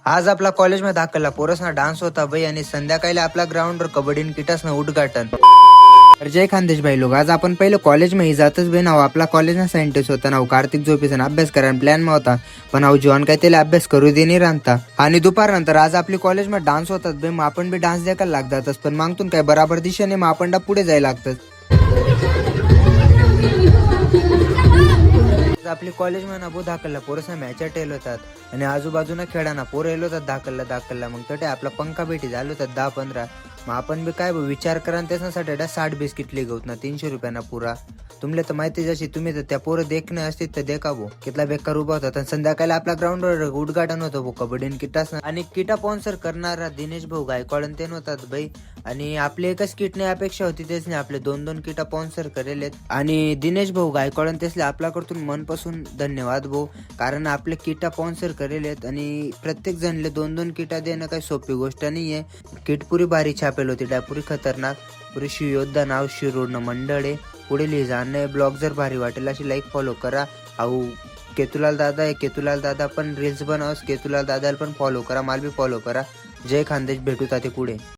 आज आपला कॉलेजमध्ये दाखवला पोरसना डान्स होता भाई आणि संध्याकाळी आपला ग्राउंडवर कबड्डी किटासनं उद्घाटन. तर जय खानदेश भाई लोक, आज आपण पहिलं कॉलेज मध्ये जातच बे नाव आपला कॉलेज ना सायंटिस्ट होता नाव कार्तिक झोपेसन अभ्यास करायला प्लॅन मा होता, पण अहो जॉन काय त्याला अभ्यास करू दे नाही राहता. आणि दुपार नंतर आज आपली कॉलेज मध्ये डान्स होतात बे, मग आपण बी डान्स द्यायला लागतातच, पण मागतून काय बराबर दिशेने मग आपण पुढे जायला लागतात. आपली कॉलेज मध्ये ना दाखलला पोरसना मॅच टेल होतात आणि आजूबाजूला खेळाना पोर येलो होतात दाखलला मग तटे आपला पंखा भेटी झालो होतात 10-15. मग आपण बी काय विचार करा त्याच्यासाठी 60 बिस्किट लिगवत ना 300 रुपयांना पुरा. तुमले तर माहिती जशी तुम्ही तर त्या पोरं देखणे असतील तर देखा भो कितला बेकार उभा होता. आणि संध्याकाळी आपल्या ग्राउंडवर उद्घाटन होतं भो कबड्डी किटास आणि किटा स्पॉन्सर करणारा दिनेश भाऊ गायकवाड ते होतात भाई. आणि आपली एकच किटने अपेक्षा होती तेच नाही आपले 2-2 किटा स्पॉन्सर करेलेत. आणि दिनेश भाऊ गायकवाड तेसले आपल्याकडून मनपासून धन्यवाद भाऊ, कारण आपले किटा स्पॉन्सर करेलेत आणि प्रत्येक जणले 2-2 किटा देणं काही सोपी गोष्ट नाहीये. किट पुरी भारी छापेल होती पुरी खतरनाक, पुरी शिवयोद्धा नाव शिरोडनं मंडळ आहे. पुढे लिहि जाणं ब्लॉग जर भारी वाटेल अशी लाईक फॉलो करा. अहो केतुलाल दादा आहे, केतुलाल दादा पण रील्स बनवस, केतुलाल दादाला पण फॉलो करा, मला बी फॉलो करा. जय खानदेश, भेटू ताते पुढे.